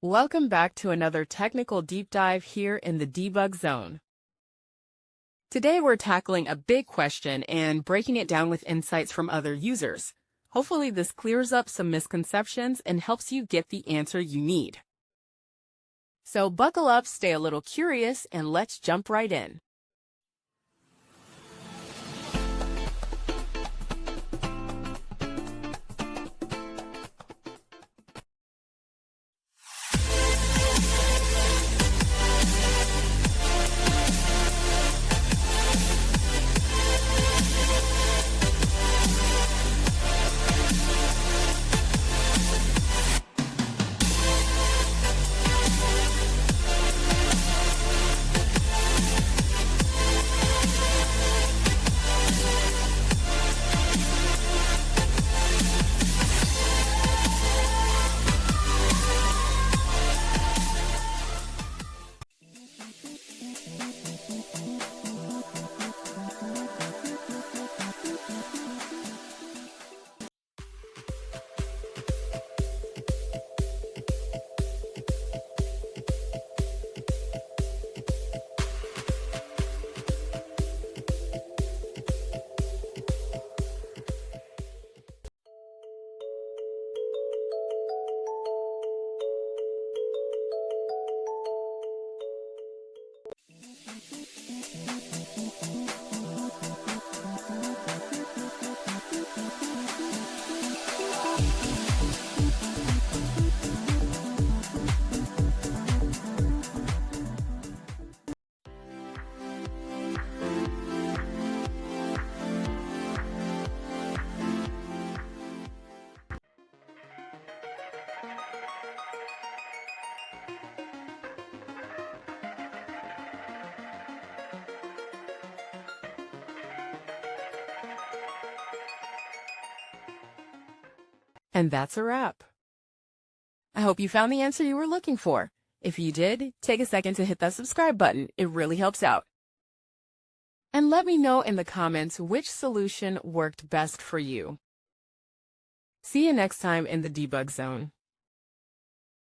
Welcome back to another technical deep dive here in the debug zone. Today we're tackling a big question and breaking it down with insights from other users. Hopefully this clears up some misconceptions and helps you get the answer you need. So buckle up, stay a little curious, and let's jump right in. And that's a wrap. I hope you found the answer you were looking for. If you did, take a second to hit that subscribe button. It really helps out. And let me know in the comments which solution worked best for you. See you next time in the debug zone.